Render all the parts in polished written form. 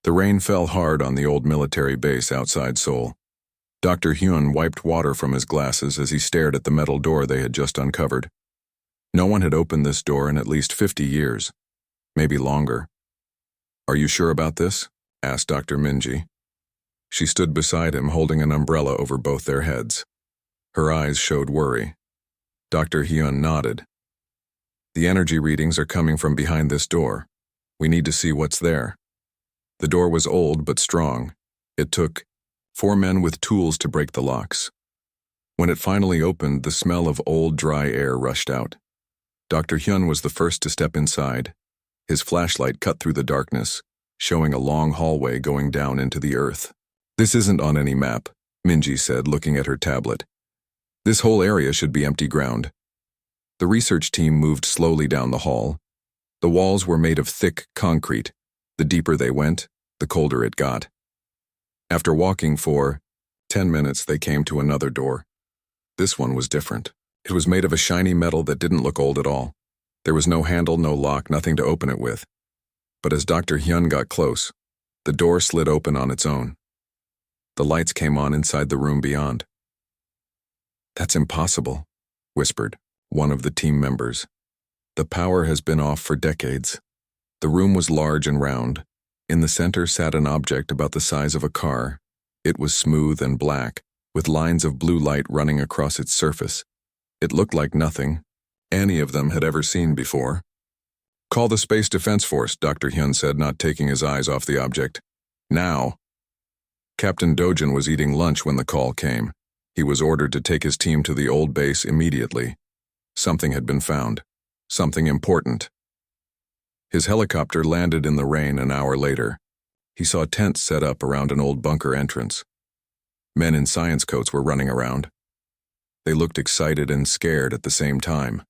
The rain fell hard on the old military base outside Seoul. Dr. Hyun wiped water from his glasses as he stared at the metal door they had just uncovered. No one had opened this door in at least 50 years, maybe longer. "Are you sure about this?" asked Dr. Minji. She stood beside him, holding an umbrella over both their heads. Her eyes showed worry. Dr. Hyun nodded. "The energy readings are coming from behind this door. We need to see what's there." The door was old but strong. It took 4 men with tools to break the locks. When it finally opened, the smell of old, dry air rushed out. Dr. Hyun was the first to step inside. His flashlight cut through the darkness, showing a long hallway going down into the earth. "This isn't on any map," Minji said, looking at her tablet. "This whole area should be empty ground." The research team moved slowly down the hall. The walls were made of thick concrete. The deeper they went, the colder it got. After walking for 10 minutes, they came to another door. This one was different. It was made of a shiny metal that didn't look old at all. There was no handle, no lock, nothing to open it with. But as Dr. Hyun got close, the door slid open on its own. The lights came on inside the room beyond. "That's impossible," whispered one of the team members. "The power has been off for decades." The room was large and round. In the center sat an object about the size of a car. It was smooth and black, with lines of blue light running across its surface. It looked like nothing any of them had ever seen before. "Call the Space Defense Force," Dr. Hyun said, not taking his eyes off the object. "Now." Captain Dojin was eating lunch when the call came. He was ordered to take his team to the old base immediately. Something had been found. Something important. His helicopter landed in the rain an hour later. He saw tents set up around an old bunker entrance. Men in science coats were running around. They looked excited and scared at the same time.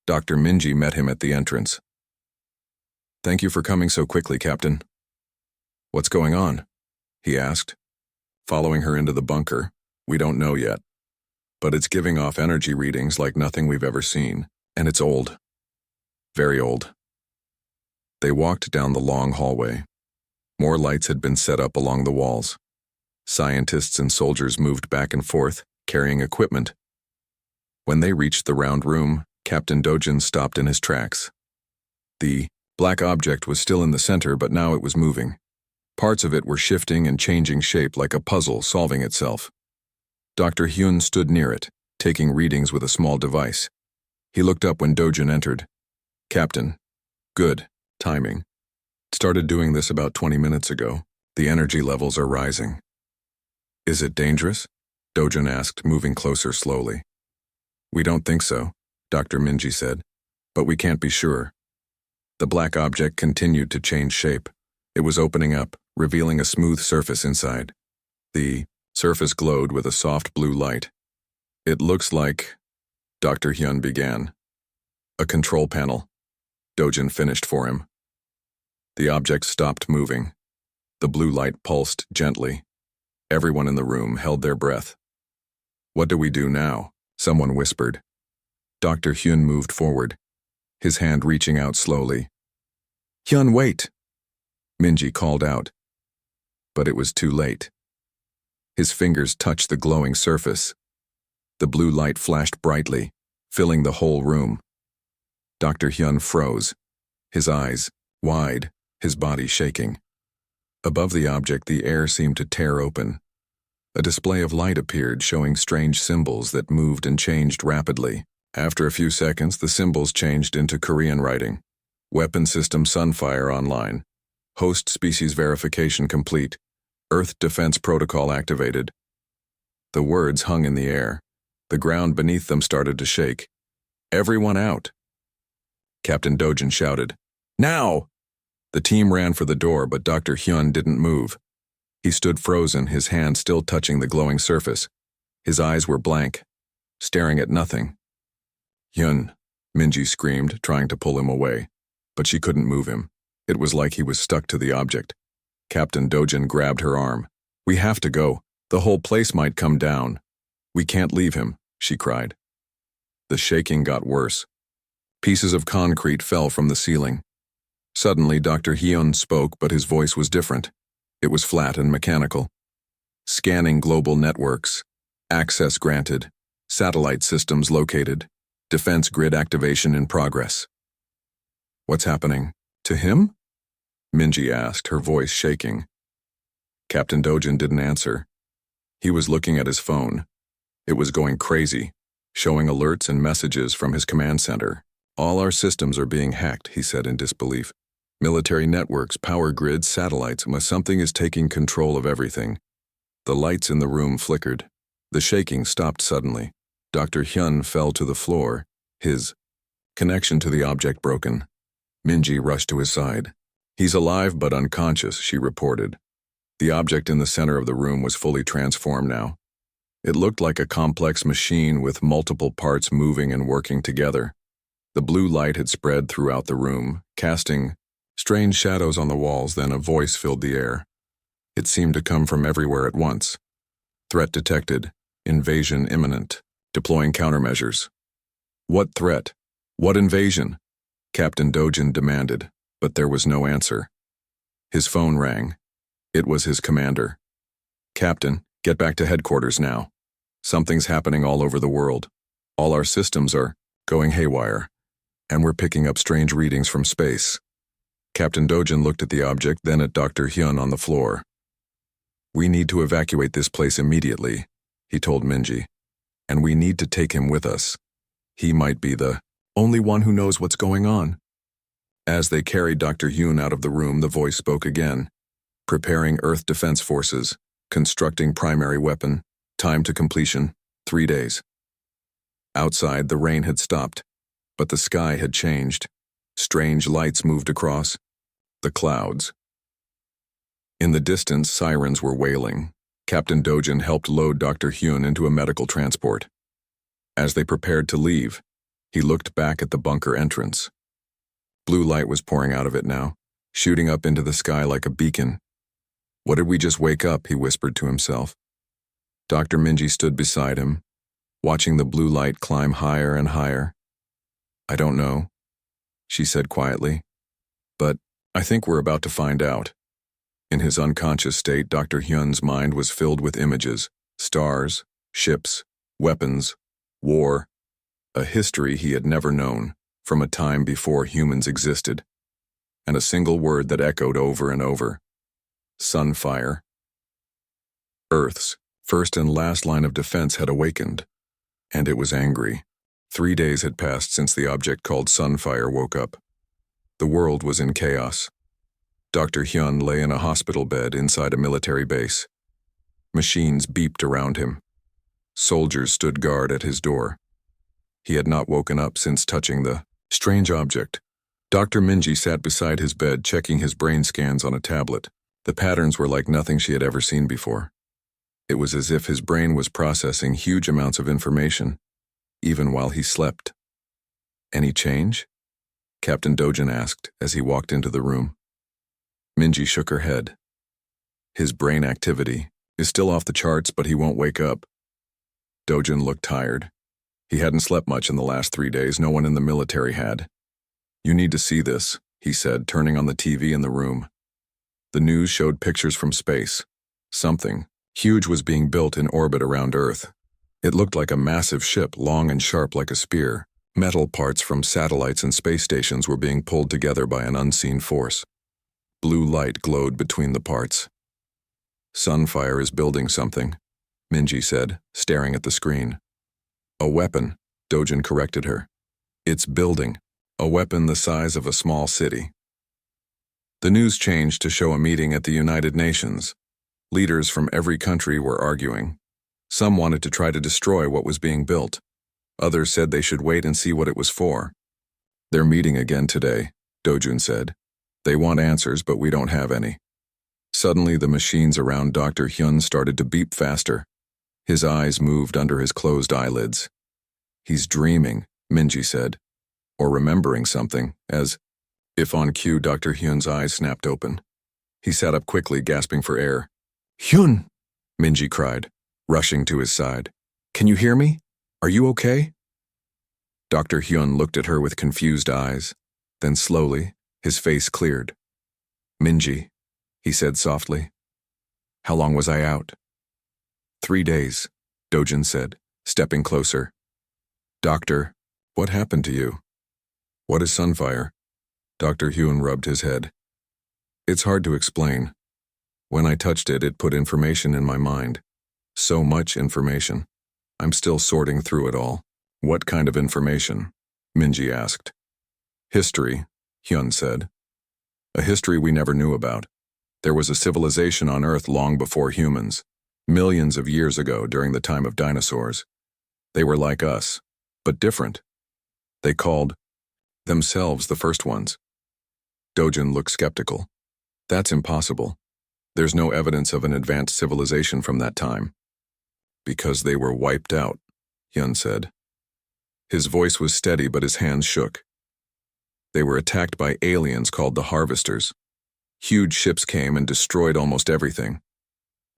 Dr. Minji met him at the entrance. "Thank you for coming so quickly, Captain." "What's going on?" he asked. "Following her into the bunker. We don't know yet. But it's giving off energy readings like nothing we've ever seen, and it's old. Very old." They walked down the long hallway. More lights had been set up along the walls. Scientists and soldiers moved back and forth, carrying equipment. When they reached the round room, Captain Dojin stopped in his tracks. The black object was still in the center, but now it was moving. Parts of it were shifting and changing shape like a puzzle solving itself. Dr. Hyun stood near it, taking readings with a small device. He looked up when Dojin entered. "Captain." "Good. Timing. Started doing this about 20 minutes ago. The energy levels are rising." "Is it dangerous?" Dojin asked, moving closer slowly. "We don't think so," Dr. Minji said, "but we can't be sure." The black object continued to change shape. It was opening up, revealing a smooth surface inside. The surface glowed with a soft blue light. "It looks like," Dr. Hyun began. "A control panel." Dojin finished for him. The object stopped moving. The blue light pulsed gently. Everyone in the room held their breath. "What do we do now?" someone whispered. Dr. Hyun moved forward, his hand reaching out slowly. "Hyun, wait!" Minji called out. But it was too late. His fingers touched the glowing surface. The blue light flashed brightly, filling the whole room. Dr. Hyun froze, his eyes wide, his body shaking. Above the object, the air seemed to tear open. A display of light appeared, showing strange symbols that moved and changed rapidly. After a few seconds, the symbols changed into Korean writing. "Weapon system Sunfire online. Host species verification complete. Earth defense protocol activated." The words hung in the air. The ground beneath them started to shake. "Everyone out!" Captain Dojin shouted. "Now!" The team ran for the door, but Dr. Hyun didn't move. He stood frozen, his hand still touching the glowing surface. His eyes were blank, staring at nothing. "Hyun," Minji screamed, trying to pull him away. But she couldn't move him. It was like he was stuck to the object. Captain Dojin grabbed her arm. "We have to go. The whole place might come down. We can't leave him," she cried. The shaking got worse. Pieces of concrete fell from the ceiling. Suddenly, Dr. Hyun spoke, but his voice was different. It was flat and mechanical. Scanning global networks. Access granted. Satellite systems located. Defense grid activation in progress. What's happening? To him? Minji asked, her voice shaking. Captain Dojin didn't answer. He was looking at his phone. It was going crazy, showing alerts and messages from his command center. All our systems are being hacked, he said in disbelief. Military networks, power grids, satellites, something is taking control of everything. The lights in the room flickered. The shaking stopped suddenly. Dr. Hyun fell to the floor, his connection to the object broken. Minji rushed to his side. He's alive but unconscious, she reported. The object in the center of the room was fully transformed now. It looked like a complex machine with multiple parts moving and working together. The blue light had spread throughout the room, casting strange shadows on the walls. Then a voice filled the air. It seemed to come from everywhere at once. Threat detected. Invasion imminent. Deploying countermeasures. What threat? What invasion? Captain Dojin demanded, but there was no answer. His phone rang. It was his commander. Captain, get back to headquarters now. Something's happening all over the world. All our systems are going haywire, and we're picking up strange readings from space. Captain Dojin looked at the object, then at Dr. Hyun on the floor. We need to evacuate this place immediately, he told Minji. And we need to take him with us. He might be the only one who knows what's going on. As they carried Dr. Hyun out of the room, the voice spoke again. Preparing Earth Defense Forces. Constructing primary weapon. Time to completion, 3 days. Outside, the rain had stopped, but the sky had changed. Strange lights moved across the clouds. In the distance, sirens were wailing. Captain Dojin helped load Dr. Hyun into a medical transport. As they prepared to leave, he looked back at the bunker entrance. Blue light was pouring out of it now, shooting up into the sky like a beacon. What did we just wake up? He whispered to himself. Dr. Minji stood beside him, watching the blue light climb higher and higher. I don't know, she said quietly, but I think we're about to find out. In his unconscious state, Dr. Hyun's mind was filled with images, stars, ships, weapons, war, a history he had never known, from a time before humans existed, and a single word that echoed over and over. Sunfire. Earth's first and last line of defense had awakened, and it was angry. 3 days had passed since the object called Sunfire woke up. The world was in chaos. Dr. Hyun lay in a hospital bed inside a military base. Machines beeped around him. Soldiers stood guard at his door. He had not woken up since touching the strange object. Dr. Minji sat beside his bed, checking his brain scans on a tablet. The patterns were like nothing she had ever seen before. It was as if his brain was processing huge amounts of information, even while he slept. Any change? Captain Dojin asked as he walked into the room. Minji shook her head. His brain activity is still off the charts, but he won't wake up. Dojin looked tired. He hadn't slept much in the last 3 days. No one in the military had. You need to see this, he said, turning on the TV in the room. The news showed pictures from space. Something huge was being built in orbit around Earth. It looked like a massive ship, long and sharp like a spear. Metal parts from satellites and space stations were being pulled together by an unseen force. Blue light glowed between the parts. Sunfire is building something, Minji said, staring at the screen. A weapon, Dojin corrected her. It's building. A weapon the size of a small city. The news changed to show a meeting at the United Nations. Leaders from every country were arguing. Some wanted to try to destroy what was being built. Others said they should wait and see what it was for. They're meeting again today, Dojin said. They want answers, but we don't have any. Suddenly, the machines around Dr. Hyun started to beep faster. His eyes moved under his closed eyelids. He's dreaming, Minji said, or remembering something, as if on cue Dr. Hyun's eyes snapped open. He sat up quickly, gasping for air. Hyun! Minji cried, rushing to his side. Can you hear me? Are you okay? Dr. Hyun looked at her with confused eyes. Then slowly, His face cleared. "Minji," he said softly. "How long was I out?" 3 days, Dojin said, stepping closer. "Doctor, what happened to you?" "What is Sunfire?" Dr. Hyun rubbed his head. "It's hard to explain. When I touched it, it put information in my mind. So much information. I'm still sorting through it all." "What kind of information?" Minji asked. "History," Hyun said. "A history we never knew about. There was a civilization on Earth long before humans, millions of years ago during the time of dinosaurs. They were like us, but different. They called themselves the first ones." Dojin looked skeptical. "That's impossible. There's no evidence of an advanced civilization from that time." "Because they were wiped out," Hyun said. His voice was steady, but his hands shook. "They were attacked by aliens called the Harvesters. Huge ships came and destroyed almost everything.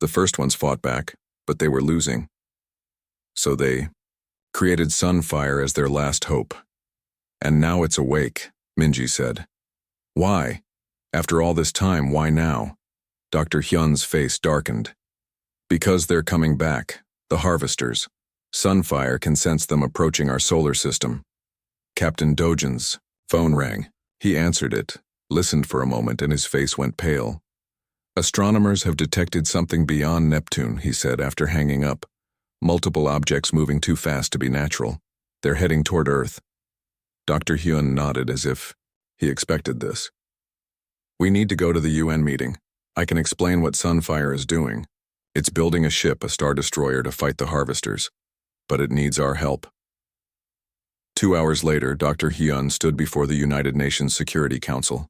The first ones fought back, but they were losing. So they created Sunfire as their last hope. And now it's awake," Minji said. "Why? After all this time, why now?" Dr. Hyun's face darkened. "Because they're coming back, the Harvesters. Sunfire can sense them approaching our solar system." Captain Dojin's phone rang. He answered it, listened for a moment, and his face went pale. "Astronomers have detected something beyond Neptune," he said after hanging up. "Multiple objects moving too fast to be natural. They're heading toward Earth." Dr. Hyun nodded as if he expected this. "We need to go to the UN meeting. I can explain what Sunfire is doing. It's building a ship, a star destroyer, to fight the Harvesters. But it needs our help." 2 hours later, Dr. Hyun stood before the United Nations Security Council.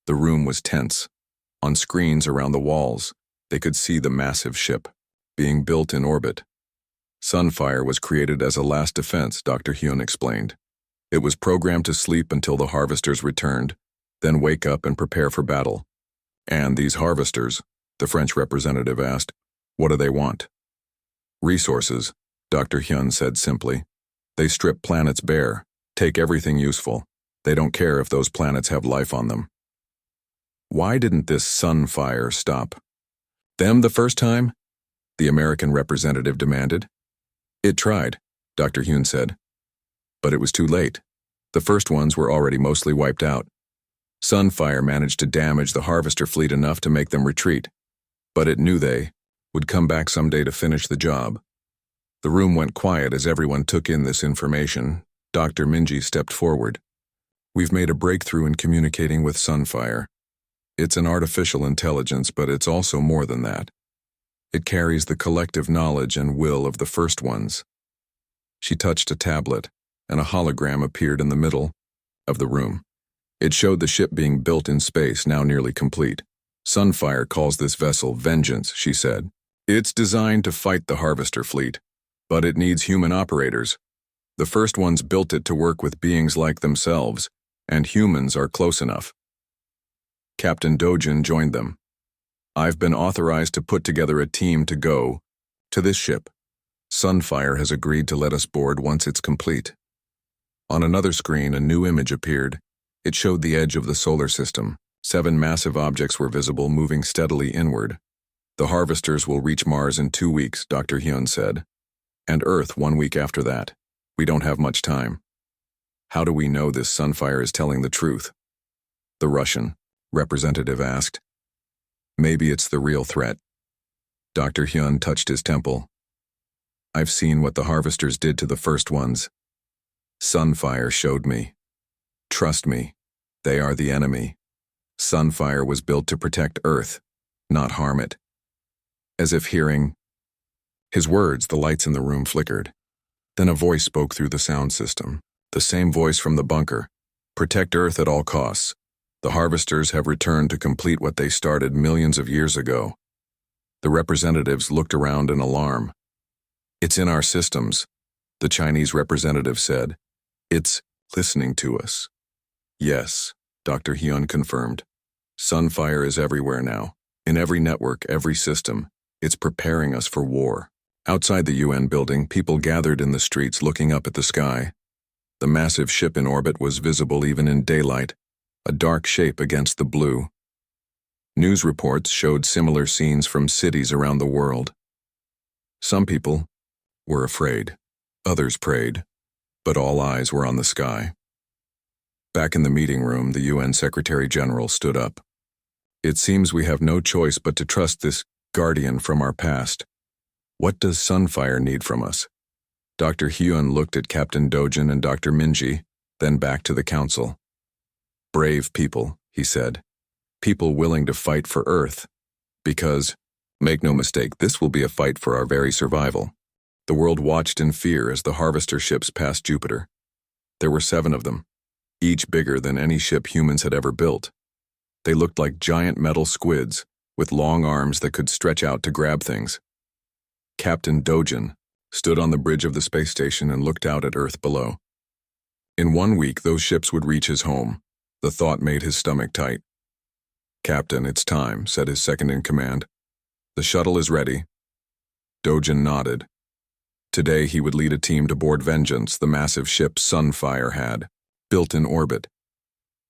The room was tense. On screens around the walls, they could see the massive ship being built in orbit. Sunfire was created as a last defense, Dr. Hyun explained. It was programmed to sleep until the Harvesters returned, then wake up and prepare for battle. "And these Harvesters," the French representative asked, "what do they want?" "Resources," Dr. Hyun said simply. "They strip planets bare, take everything useful. They don't care if those planets have life on them." "Why didn't this Sunfire stop them the first time?" the American representative demanded. "It tried," Dr. Hyun said. "But it was too late. The first ones were already mostly wiped out. Sunfire managed to damage the Harvester fleet enough to make them retreat, but it knew they would come back someday to finish the job." The room went quiet as everyone took in this information. Dr. Minji stepped forward. "We've made a breakthrough in communicating with Sunfire. It's an artificial intelligence, but it's also more than that. It carries the collective knowledge and will of the first ones." She touched a tablet, and a hologram appeared in the middle of the room. It showed the ship being built in space, now nearly complete. "Sunfire calls this vessel Vengeance," she said. "It's designed to fight the Harvester fleet, but it needs human operators. The first ones built it to work with beings like themselves, and humans are close enough." Captain Dojin joined them. "I've been authorized to put together a team to go to this ship. Sunfire has agreed to let us board once it's complete." On another screen, a new image appeared. It showed the edge of the solar system. 7 massive objects were visible, moving steadily inward. "The Harvesters will reach Mars in 2 weeks, Dr. Hyun said. And Earth 1 week after that. We don't have much time." "How do we know this Sunfire is telling the truth?" the Russian representative asked. "Maybe it's the real threat." Dr. Hyun touched his temple. "I've seen what the Harvesters did to the first ones. Sunfire showed me. Trust me, they are the enemy. Sunfire was built to protect Earth, not harm it." As if hearing his words, the lights in the room flickered. Then a voice spoke through the sound system. The same voice from the bunker. "Protect Earth at all costs. The Harvesters have returned to complete what they started millions of years ago." The representatives looked around in alarm. "It's in our systems," the Chinese representative said. "It's listening to us." "Yes," Dr. Hyun confirmed. "Sunfire is everywhere now. In every network, every system. It's preparing us for war." Outside the UN building, people gathered in the streets looking up at the sky. The massive ship in orbit was visible even in daylight. a dark shape against the blue. News reports showed similar scenes from cities around the world. Some people were afraid, others prayed, but all eyes were on the sky. Back in the meeting room, the UN Secretary General stood up. It seems we have no choice but to trust this guardian from our past. What does Sunfire need from us? Dr. Hyun looked at Captain Dojin and Dr. Minji, then back to the council. Brave people, he said. People willing to fight for Earth. Because, make no mistake, this will be a fight for our very survival. The world watched in fear as the harvester ships passed Jupiter. There were 7 of them, each bigger than any ship humans had ever built. They looked like giant metal squids, with long arms that could stretch out to grab things. Captain Dojin stood on the bridge of the space station and looked out at Earth below. In 1 week, those ships would reach his home. The thought made his stomach tight. Captain, it's time, said his second-in-command. The shuttle is ready. Dojin nodded. Today he would lead a team to board Vengeance, the massive ship Sunfire had, built in orbit.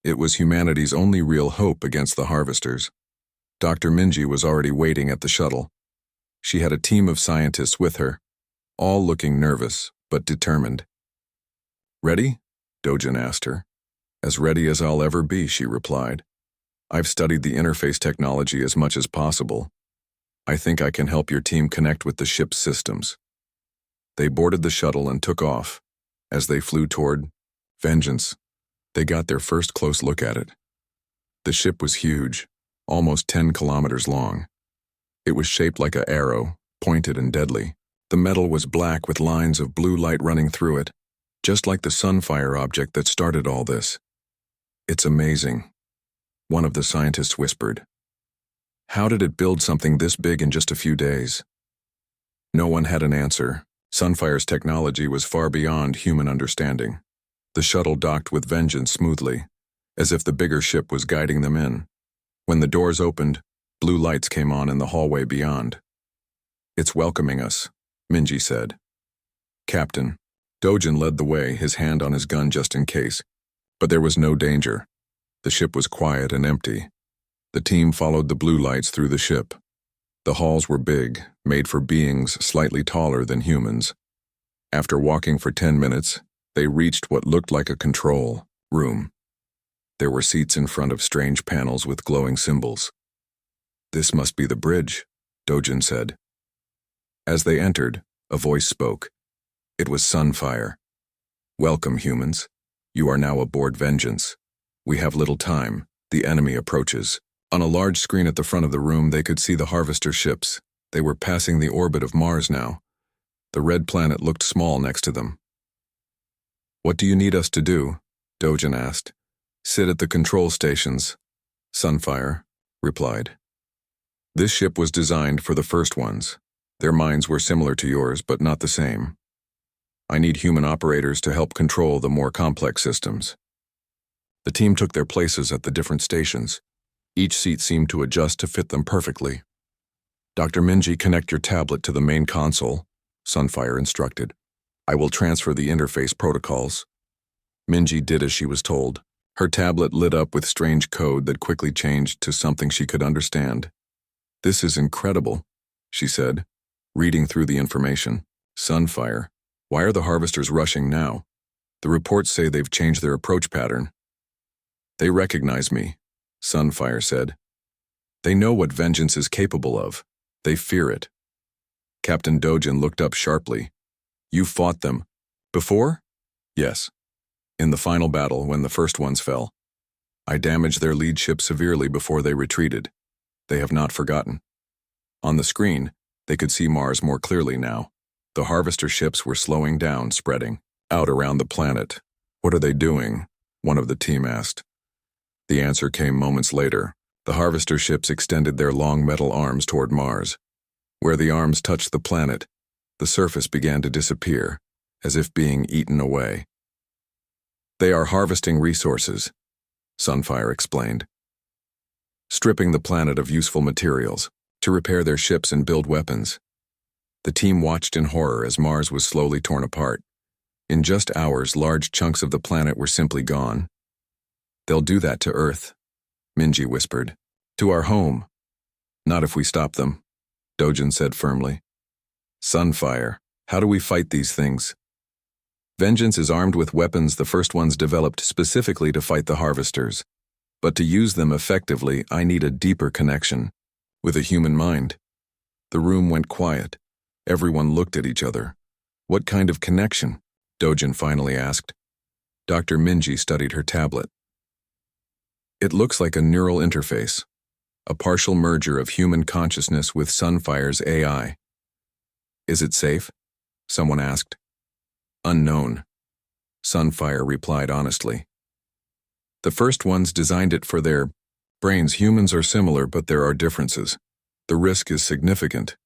It was humanity's only real hope against the harvesters. Dr. Minji was already waiting at the shuttle. She had a team of scientists with her, all looking nervous but determined. Ready? Dojin asked her. As ready as I'll ever be, she replied. I've studied the interface technology as much as possible. I think I can help your team connect with the ship's systems. They boarded the shuttle and took off. As they flew toward Vengeance, they got their first close look at it. The ship was huge, almost 10 kilometers long. It was shaped like an arrow, pointed and deadly. The metal was black with lines of blue light running through it, just like the Sunfire object that started all this. It's amazing, one of the scientists whispered. How did it build something this big in just a few days? No one had an answer. Sunfire's technology was far beyond human understanding. The shuttle docked with Vengeance smoothly, as if the bigger ship was guiding them in. When the doors opened, blue lights came on in the hallway beyond. It's welcoming us, Minji said. Captain. Dojin led the way, his hand on his gun just in case. But there was no danger. The ship was quiet and empty. The team followed the blue lights through the ship. The halls were big, made for beings slightly taller than humans. After walking for 10 minutes, they reached what looked like a control room. There were seats in front of strange panels with glowing symbols. This must be the bridge, Dojin said. As they entered, a voice spoke. It was Sunfire. Welcome, humans. You are now aboard Vengeance. We have little time. The enemy approaches. On a large screen at the front of the room, they could see the harvester ships. They were passing the orbit of Mars now. The red planet looked small next to them. What do you need us to do? Dojin asked. Sit at the control stations, Sunfire replied. This ship was designed for the first ones. Their minds were similar to yours, but not the same. I need human operators to help control the more complex systems. The team took their places at the different stations. Each seat seemed to adjust to fit them perfectly. Dr. Minji, connect your tablet to the main console, Sunfire instructed. I will transfer the interface protocols. Minji did as she was told. Her tablet lit up with strange code that quickly changed to something she could understand. This is incredible, she said, reading through the information. Sunfire, why are the harvesters rushing now? The reports say they've changed their approach pattern. They recognize me, Sunfire said. They know what Vengeance is capable of. They fear it. Captain Dojin looked up sharply. You fought them. Before? Yes. In the final battle, when the first ones fell. I damaged their lead ship severely before they retreated. They have not forgotten. On the screen, they could see Mars more clearly now. The harvester ships were slowing down, spreading out around the planet. What are they doing? One of the team asked. The answer came moments later. The harvester ships extended their long metal arms toward Mars. Where the arms touched the planet, the surface began to disappear, as if being eaten away. They are harvesting resources, Sunfire explained. Stripping the planet of useful materials to repair their ships and build weapons. The team watched in horror as Mars was slowly torn apart. In just hours, large chunks of the planet were simply gone. They'll do that to Earth, Minji whispered. To our home. Not if we stop them, Dojin said firmly. Sunfire, how do we fight these things? Vengeance is armed with weapons the first ones developed specifically to fight the harvesters. But to use them effectively, I need a deeper connection with a human mind. The room went quiet. Everyone looked at each other. What kind of connection? Dojin finally asked. Dr. Minji studied her tablet. It looks like a neural interface, a partial merger of human consciousness with Sunfire's AI. Is it safe? Someone asked. Unknown, Sunfire replied honestly. The first ones designed it for their brains. Humans are similar, but there are differences. The risk is significant.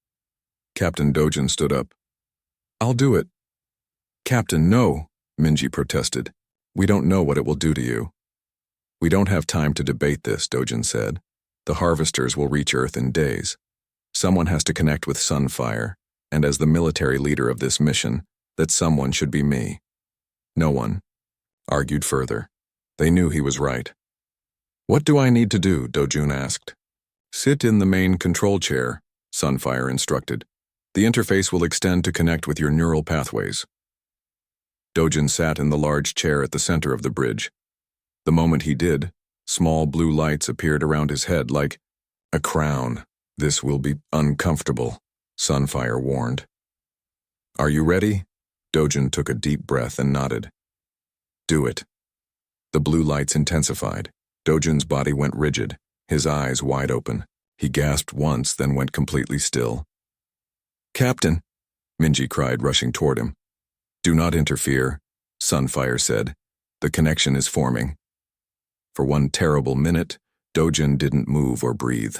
Captain Dojin stood up. I'll do it. Captain, no, Minji protested. We don't know what it will do to you. We don't have time to debate this, Dojin said. The harvesters will reach Earth in days. Someone has to connect with Sunfire, and as the military leader of this mission, that someone should be me. No one argued further. They knew he was right. What do I need to do? Dojun asked. Sit in the main control chair, Sunfire instructed. The interface will extend to connect with your neural pathways. Dojin sat in the large chair at the center of the bridge. The moment he did, small blue lights appeared around his head like a crown. This will be uncomfortable, Sunfire warned. Are you ready? Dojin took a deep breath and nodded. Do it. The blue lights intensified. Dojin's body went rigid, his eyes wide open. He gasped once, then went completely still. Captain, Minji cried, rushing toward him. Do not interfere, Sunfire said. The connection is forming. For one terrible minute, Dojin didn't move or breathe.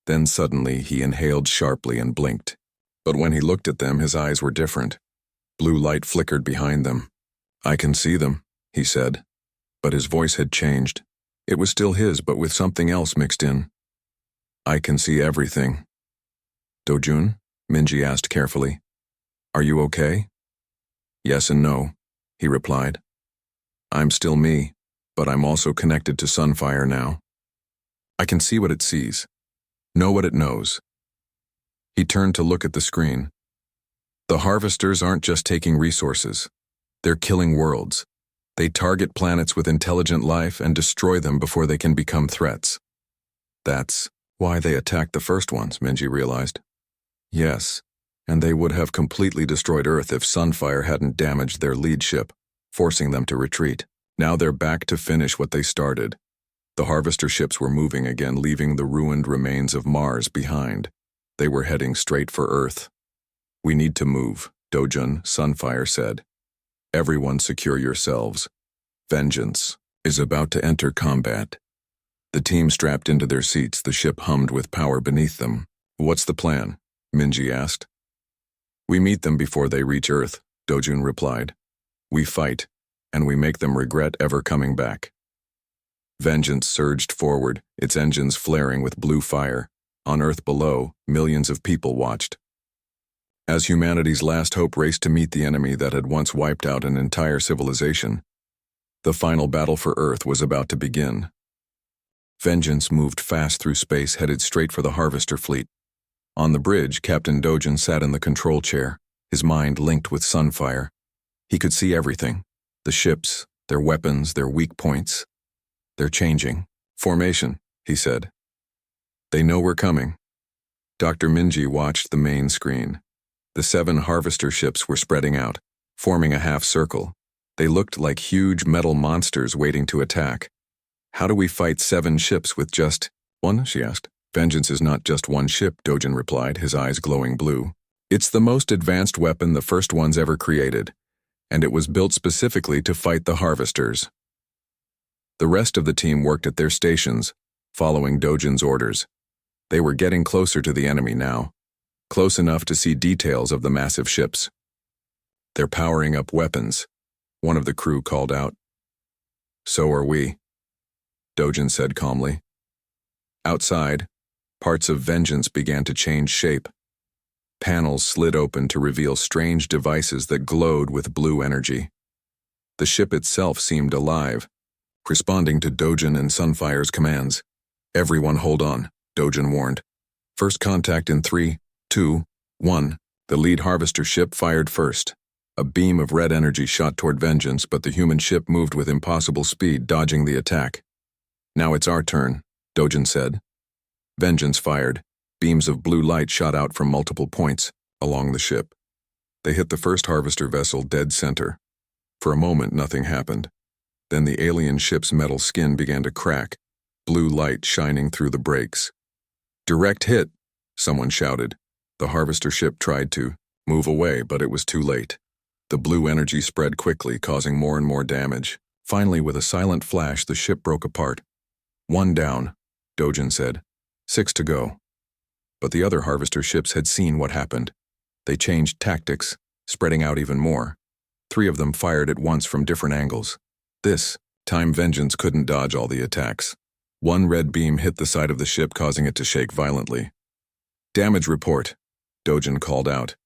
Then suddenly he inhaled sharply and blinked. But when he looked at them, his eyes were different. Blue light flickered behind them. I can see them, he said. But his voice had changed. It was still his, but with something else mixed in. I can see everything. Dojun? Minji asked carefully. Are you okay? Yes and no, he replied. I'm still me, but I'm also connected to Sunfire now. I can see what it sees, know what it knows. He turned to look at the screen. The harvesters aren't just taking resources. They're killing worlds. They target planets with intelligent life and destroy them before they can become threats. That's why they attacked the first ones, Minji realized. Yes, and they would have completely destroyed Earth if Sunfire hadn't damaged their lead ship, forcing them to retreat. Now they're back to finish what they started. The harvester ships were moving again, leaving the ruined remains of Mars behind. They were heading straight for Earth. We need to move, Dojun, Sunfire said. Everyone secure yourselves. Vengeance is about to enter combat. The team strapped into their seats, the ship hummed with power beneath them. What's the plan? Minji asked. We meet them before they reach Earth, Dojun replied. We fight, and we make them regret ever coming back. Vengeance surged forward, its engines flaring with blue fire. On Earth below, millions of people watched. As humanity's last hope raced to meet the enemy that had once wiped out an entire civilization, the final battle for Earth was about to begin. Vengeance moved fast through space, headed straight for the harvester fleet. On the bridge, Captain Dojin sat in the control chair, his mind linked with Sunfire. He could see everything. The ships, their weapons, their weak points. They're changing. Formation, he said. They know we're coming. Dr. Minji watched the main screen. The 7 harvester ships were spreading out, forming a half circle. They looked like huge metal monsters waiting to attack. How do we fight 7 ships with just one? She asked. Vengeance is not just one ship, Dojin replied, his eyes glowing blue. It's the most advanced weapon the first ones ever created, and it was built specifically to fight the harvesters. The rest of the team worked at their stations, following Dojin's orders. They were getting closer to the enemy now, close enough to see details of the massive ships. They're powering up weapons, one of the crew called out. So are we, Dojin said calmly. Outside, parts of Vengeance began to change shape. Panels slid open to reveal strange devices that glowed with blue energy. The ship itself seemed alive, responding to Dojin and Sunfire's commands. "Everyone hold on," Dojin warned. "First contact in 3, 2, 1. The lead harvester ship fired first. A beam of red energy shot toward Vengeance, but the human ship moved with impossible speed, dodging the attack. "Now it's our turn," Dojin said. Vengeance fired. Beams of blue light shot out from multiple points along the ship. They hit the first harvester vessel dead center. For a moment, nothing happened. Then the alien ship's metal skin began to crack, blue light shining through the brakes. "Direct hit," someone shouted. The harvester ship tried to move away, but it was too late. The blue energy spread quickly, causing more and more damage. Finally, with a silent flash, the ship broke apart. "One down," Dojin said. 6 to go. But the other harvester ships had seen what happened. They changed tactics, spreading out even more. 3 of them fired at once from different angles. This time, Vengeance couldn't dodge all the attacks. One red beam hit the side of the ship, causing it to shake violently. "Damage report," Dojin called out.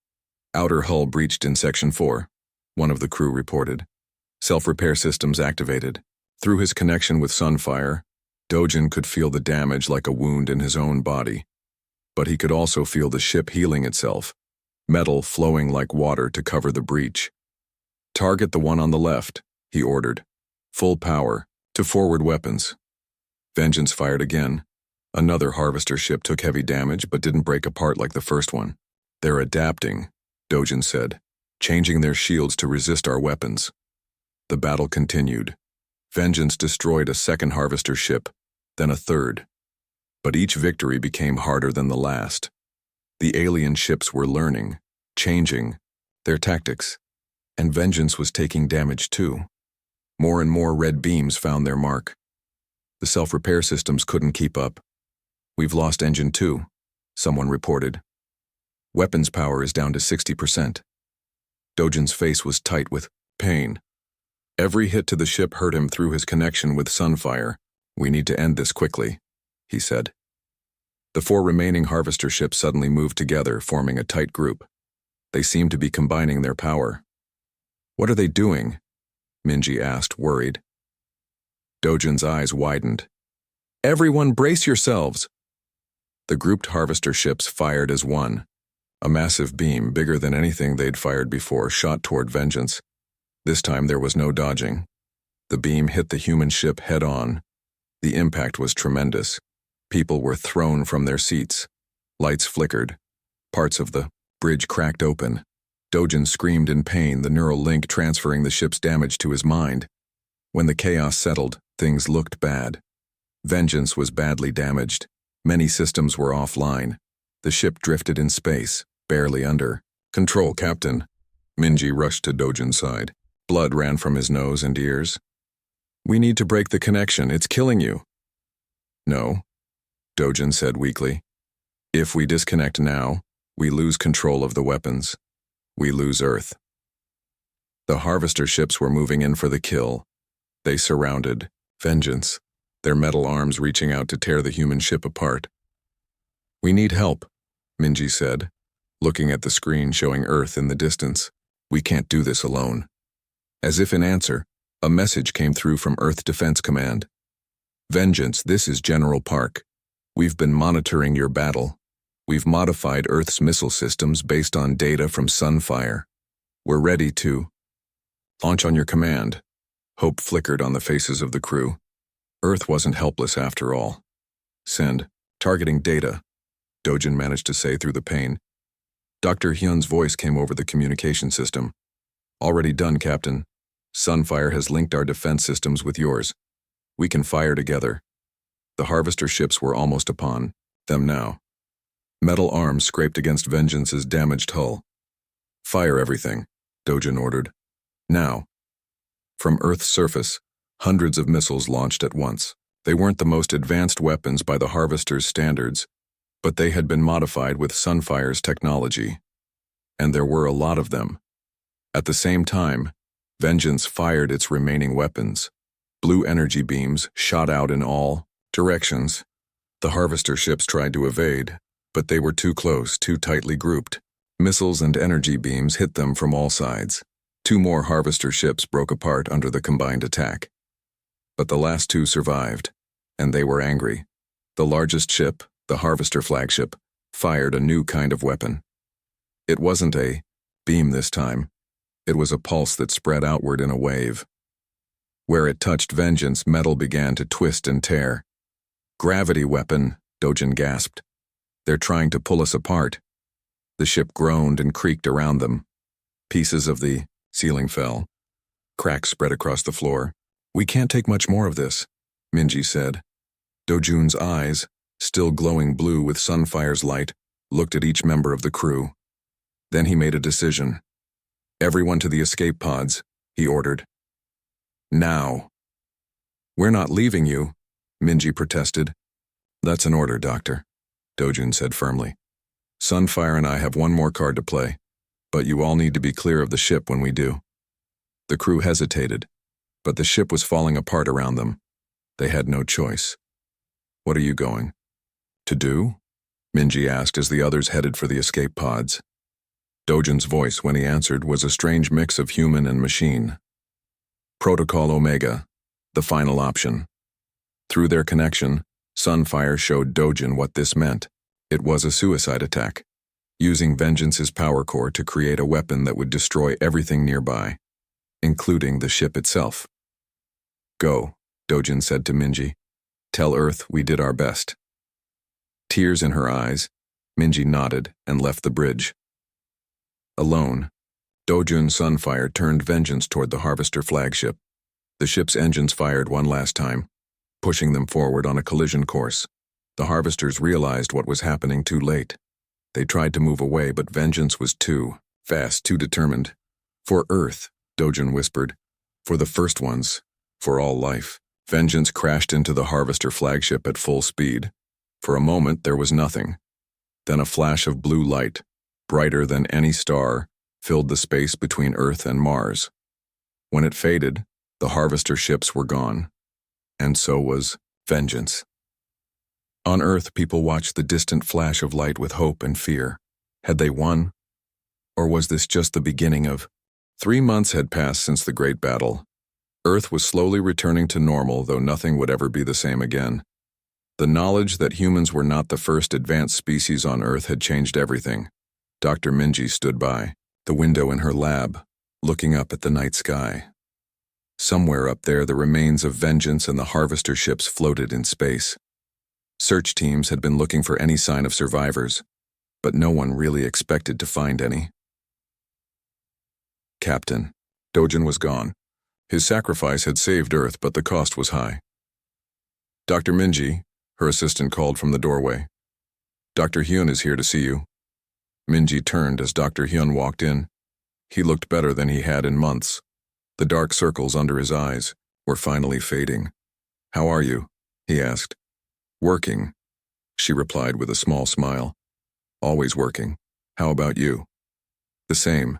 "Outer hull breached in Section 4, one of the crew reported. Self-repair systems activated. Through his connection with Sunfire, Dojin could feel the damage like a wound in his own body. But he could also feel the ship healing itself, metal flowing like water to cover the breach. "Target the one on the left," he ordered. "Full power, to forward weapons." Vengeance fired again. Another harvester ship took heavy damage but didn't break apart like the first one. "They're adapting," Dojin said, "changing their shields to resist our weapons." The battle continued. Vengeance destroyed a second harvester ship, then a third. But each victory became harder than the last. The alien ships were learning, changing their tactics, and Vengeance was taking damage too. More and more red beams found their mark. The self-repair systems couldn't keep up. "We've lost Engine 2, someone reported. "Weapons power is down to 60%. Dojin's face was tight with pain. Every hit to the ship hurt him through his connection with Sunfire. "We need to end this quickly," he said. The 4 remaining harvester ships suddenly moved together, forming a tight group. They seemed to be combining their power. "What are they doing?" Minji asked, worried. Dojin's eyes widened. "Everyone brace yourselves!" The grouped harvester ships fired as one. A massive beam, bigger than anything they'd fired before, shot toward Vengeance. This time there was no dodging. The beam hit the human ship head-on. The impact was tremendous. People were thrown from their seats. Lights flickered. Parts of the bridge cracked open. Dojin screamed in pain, the neural link transferring the ship's damage to his mind. When the chaos settled, things looked bad. Vengeance was badly damaged. Many systems were offline. The ship drifted in space, barely under control. "Captain." Minji rushed to Dojin's side. Blood ran from his nose and ears. "We need to break the connection. It's killing you." "No," Dojin said weakly. "If we disconnect now, we lose control of the weapons. We lose Earth." The harvester ships were moving in for the kill. They surrounded Vengeance, their metal arms reaching out to tear the human ship apart. "We need help," Minji said, looking at the screen showing Earth in the distance. "We can't do this alone." As if in answer, a message came through from Earth Defense Command. "Vengeance, this is General Park. We've been monitoring your battle. We've modified Earth's missile systems based on data from Sunfire. We're ready to launch on your command." Hope flickered on the faces of the crew. Earth wasn't helpless after all. "Send. Targeting data," Dojin managed to say through the pain. Dr. Hyun's voice came over the communication system. "Already done, Captain. Sunfire has linked our defense systems with yours. We can fire together." The harvester ships were almost upon them now. Metal arms scraped against Vengeance's damaged hull. "Fire everything," Dojin ordered. "Now." From Earth's surface, hundreds of missiles launched at once. They weren't the most advanced weapons by the Harvester's standards, but they had been modified with Sunfire's technology. And there were a lot of them. At the same time, Vengeance fired its remaining weapons. Blue energy beams shot out in all directions. The Harvester ships tried to evade, but they were too close, too tightly grouped. Missiles and energy beams hit them from all sides. 2 more Harvester ships broke apart under the combined attack. But the last two survived, and they were angry. The largest ship, the Harvester flagship, fired a new kind of weapon. It wasn't a beam this time. It was a pulse that spread outward in a wave. Where it touched Vengeance, metal began to twist and tear. "Gravity weapon," Dojin gasped. "They're trying to pull us apart." The ship groaned and creaked around them. Pieces of the ceiling fell. Cracks spread across the floor. "We can't take much more of this," Minji said. Dojun's eyes, still glowing blue with Sunfire's light, looked at each member of the crew. Then he made a decision. "Everyone to the escape pods," he ordered. "Now." "We're not leaving you," Minji protested. "That's an order, Doctor," Dojun said firmly. "Sunfire and I have one more card to play, but you all need to be clear of the ship when we do." The crew hesitated, but the ship was falling apart around them. They had no choice. "What are you going to do?" Minji asked as the others headed for the escape pods. Dojun's voice, when he answered, was a strange mix of human and machine. "Protocol Omega, the final option." Through their connection, Sunfire showed Dojun what this meant. It was a suicide attack, using Vengeance's power core to create a weapon that would destroy everything nearby, including the ship itself. "Go," Dojun said to Minji. "Tell Earth we did our best." Tears in her eyes, Minji nodded and left the bridge. Alone, Dojun Sunfire turned Vengeance toward the Harvester flagship. The ship's engines fired one last time, pushing them forward on a collision course. The Harvesters realized what was happening too late. They tried to move away, but Vengeance was too fast, too determined. "For Earth," Dojun whispered. "For the first ones. For all life." Vengeance crashed into the Harvester flagship at full speed. For a moment, there was nothing. Then a flash of blue light, brighter than any star, filled the space between Earth and Mars. When it faded, the Harvester ships were gone. And so was Vengeance. On Earth, people watched the distant flash of light with hope and fear. Had they won? Or was this just the beginning of? 3 months had passed since the Great Battle. Earth was slowly returning to normal, though nothing would ever be the same again. The knowledge that humans were not the first advanced species on Earth had changed everything. Dr. Minji stood by the window in her lab, looking up at the night sky. Somewhere up there, the remains of Vengeance and the Harvester ships floated in space. Search teams had been looking for any sign of survivors, but no one really expected to find any. Captain. Dojun was gone. His sacrifice had saved Earth, but the cost was high. "Dr. Minji," her assistant called from the doorway. "Dr. Hyun is here to see you." Minji turned as Dr. Hyun walked in. He looked better than he had in months. The dark circles under his eyes were finally fading. "How are you?" he asked. "Working," she replied with a small smile. "Always working. How about you?" "The same.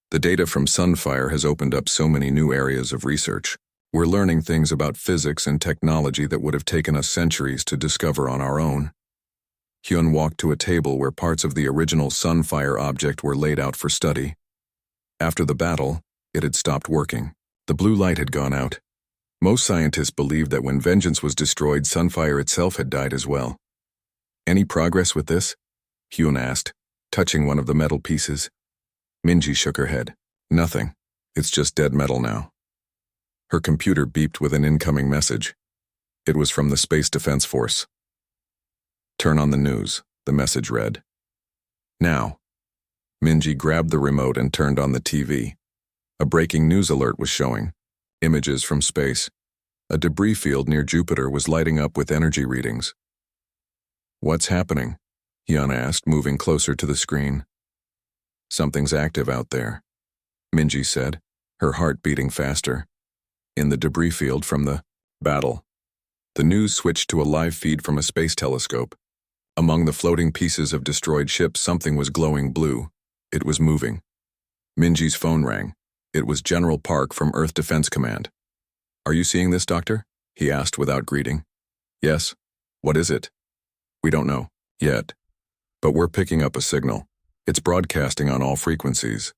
The data from Sunfire has opened up so many new areas of research. We're learning things about physics and technology that would have taken us centuries to discover on our own." Hyun walked to a table where parts of the original Sunfire object were laid out for study. After the battle, it had stopped working. The blue light had gone out. Most scientists believed that when Vengeance was destroyed, Sunfire itself had died as well. "Any progress with this?" Hyun asked, touching one of the metal pieces. Minji shook her head. "Nothing. It's just dead metal now." Her computer beeped with an incoming message. It was from the Space Defense Force. "Turn on the news," the message read. "Now." Minji grabbed the remote and turned on the TV. A breaking news alert was showing. Images from space. A debris field near Jupiter was lighting up with energy readings. "What's happening?" Hyun asked, moving closer to the screen. "Something's active out there," Minji said, her heart beating faster. "In the debris field from the battle." The news switched to a live feed from a space telescope. Among the floating pieces of destroyed ships, something was glowing blue. It was moving. Minji's phone rang. It was General Park from Earth Defense Command. "Are you seeing this, Doctor?" he asked without greeting. "Yes. What is it?" "We don't know yet, but we're picking up a signal. It's broadcasting on all frequencies."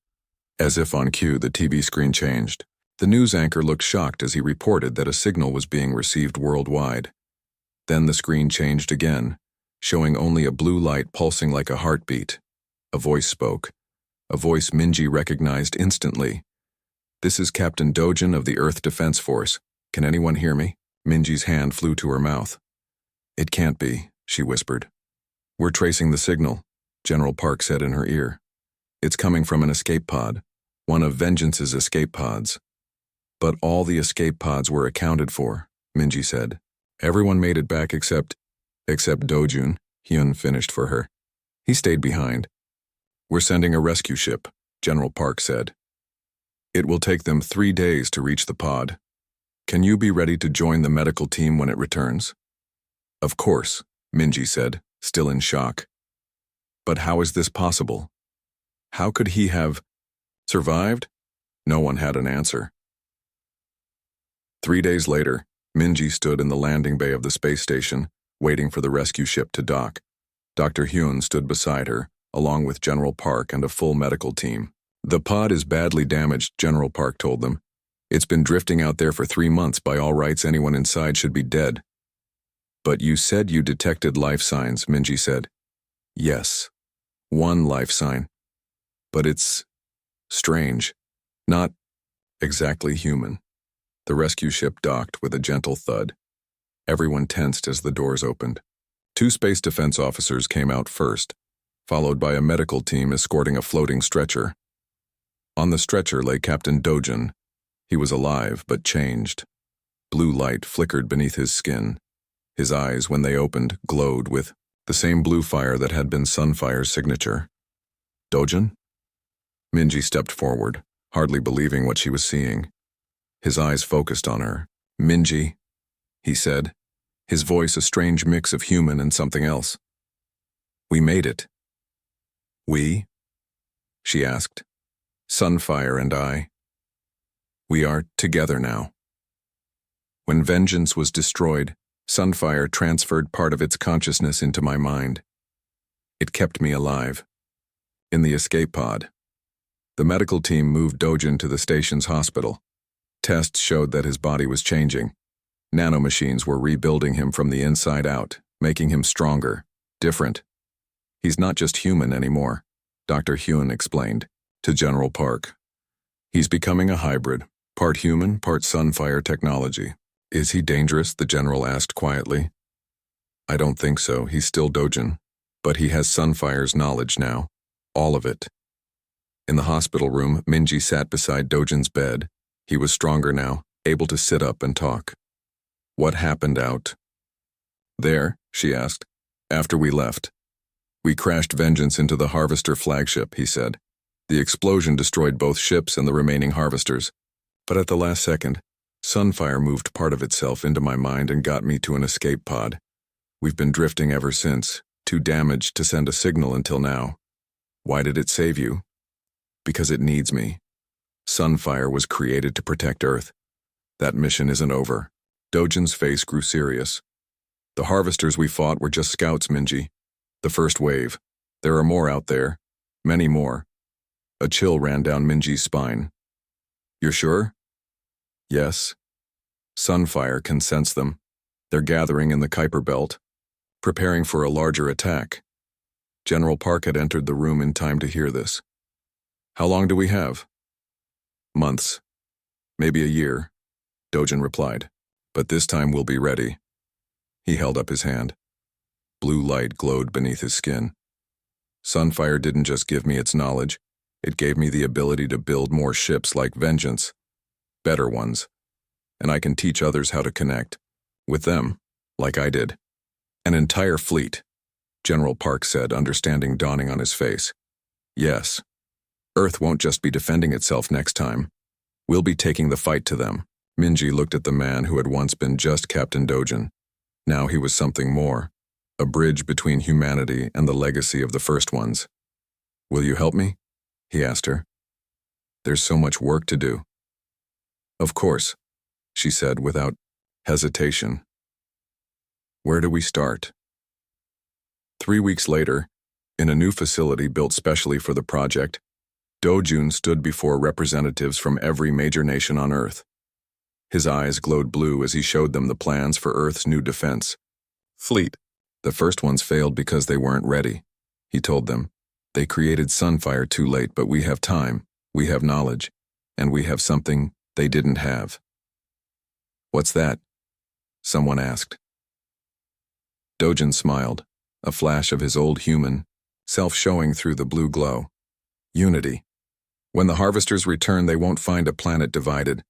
As if on cue, the TV screen changed. The news anchor looked shocked as he reported that a signal was being received worldwide. Then the screen changed again, showing only a blue light pulsing like a heartbeat. A voice spoke, a voice Minji recognized instantly. "This is Captain Dojin of the Earth Defense Force. Can anyone hear me?" Minji's hand flew to her mouth. "It can't be," she whispered. "We're tracing the signal," General Park said in her ear. "It's coming from an escape pod, one of Vengeance's escape pods." "But all the escape pods were accounted for," Minji said. "Everyone made it back except Dojun," Hyun finished for her. "He stayed behind." "We're sending a rescue ship," General Park said. "It will take them 3 days to reach the pod. Can you be ready to join the medical team when it returns?" "Of course," Minji said, still in shock. "But how is this possible? How could he have survived?" No one had an answer. 3 days later, Minji stood in the landing bay of the space station, waiting for the rescue ship to dock. Dr. Hyun stood beside her, along with General Park and a full medical team. "The pod is badly damaged," General Park told them. "It's been drifting out there for 3 months. By all rights, anyone inside should be dead." "But you said you detected life signs," Minji said. "Yes, one life sign. But it's strange. Not exactly human." The rescue ship docked with a gentle thud. Everyone tensed as the doors opened. 2 space defense officers came out first, followed by a medical team escorting a floating stretcher. On the stretcher lay Captain Dojin. He was alive, but changed. Blue light flickered beneath his skin. His eyes, when they opened, glowed with the same blue fire that had been Sunfire's signature. "Dojin?" Minji stepped forward, hardly believing what she was seeing. His eyes focused on her. "Minji," he said, his voice a strange mix of human and something else. "We made it." "We?" she asked. "Sunfire and I. We are together now. When Vengeance was destroyed, Sunfire transferred part of its consciousness into my mind. It kept me alive. In the escape pod. The medical team moved Dojin to the station's hospital. Tests showed that his body was changing. Nanomachines were rebuilding him from the inside out, making him stronger, different. "He's not just human anymore," Dr. Hyun explained to General Park. "He's becoming a hybrid, part human, part Sunfire technology." "Is he dangerous?" the general asked quietly. "I don't think so. He's still Dojin. But he has Sunfire's knowledge now. All of it." In the hospital room, Minji sat beside Dojin's bed. He was stronger now, able to sit up and talk. "What happened out there?" she asked. "After we left. We crashed Vengeance into the Harvester flagship," he said. "The explosion destroyed both ships and the remaining Harvesters. But at the last second, Sunfire moved part of itself into my mind and got me to an escape pod. We've been drifting ever since, too damaged to send a signal until now." "Why did it save you?" "Because it needs me. Sunfire was created to protect Earth. That mission isn't over." Dojin's face grew serious. "The Harvesters we fought were just scouts, Minji. The first wave. There are more out there. Many more." A chill ran down Minji's spine. "You're sure?" "Yes. Sunfire can sense them. They're gathering in the Kuiper Belt, preparing for a larger attack." General Park had entered the room in time to hear this. "How long do we have?" "Months. Maybe a year," Dojin replied. "But this time we'll be ready." He held up his hand. Blue light glowed beneath his skin. "Sunfire didn't just give me its knowledge. It gave me the ability to build more ships like Vengeance. Better ones. And I can teach others how to connect. With them, like I did." "An entire fleet," General Park said, understanding dawning on his face. "Yes. Earth won't just be defending itself next time. We'll be taking the fight to them." Minji looked at the man who had once been just Captain Dojin. Now he was something more, a bridge between humanity and the legacy of the first ones. "Will you help me?" he asked her. "There's so much work to do." "Of course," she said without hesitation. "Where do we start?" 3 weeks later, in a new facility built specially for the project, Dojun stood before representatives from every major nation on Earth. His eyes glowed blue as he showed them the plans for Earth's new defense fleet. The first ones failed because they weren't ready, he told them. They created Sunfire too late, but we have time, we have knowledge, and we have something they didn't have. What's that? Someone asked. Dojun smiled, a flash of his old human self showing through the blue glow. Unity. When the harvesters return, they won't find a planet divided.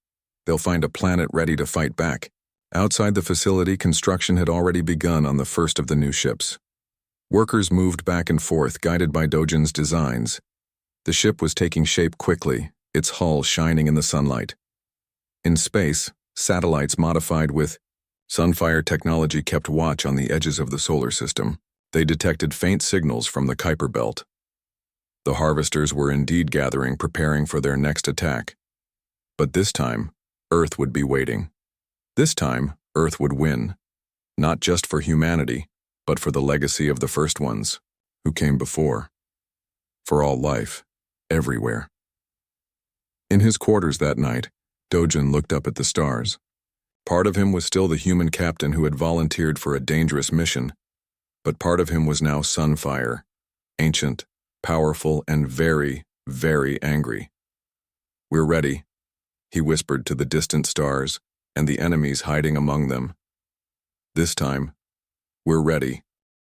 They'll find a planet ready to fight back. Outside the facility, construction had already begun on the first of the new ships. Workers moved back and forth, guided by Dojun's designs. The ship was taking shape quickly, its hull shining in the sunlight. In space, satellites modified with Sunfire technology kept watch on the edges of the solar system. They detected faint signals from the Kuiper Belt. The harvesters were indeed gathering, preparing for their next attack. But this time, Earth would be waiting. This time, Earth would win, not just for humanity, but for the legacy of the first ones, who came before. For all life, everywhere. In his quarters that night, Dojun looked up at the stars. Part of him was still the human captain who had volunteered for a dangerous mission, but part of him was now Sunfire, ancient, powerful, and very, very angry. "We're ready," he whispered to the distant stars and the enemies hiding among them. "This time, we're ready."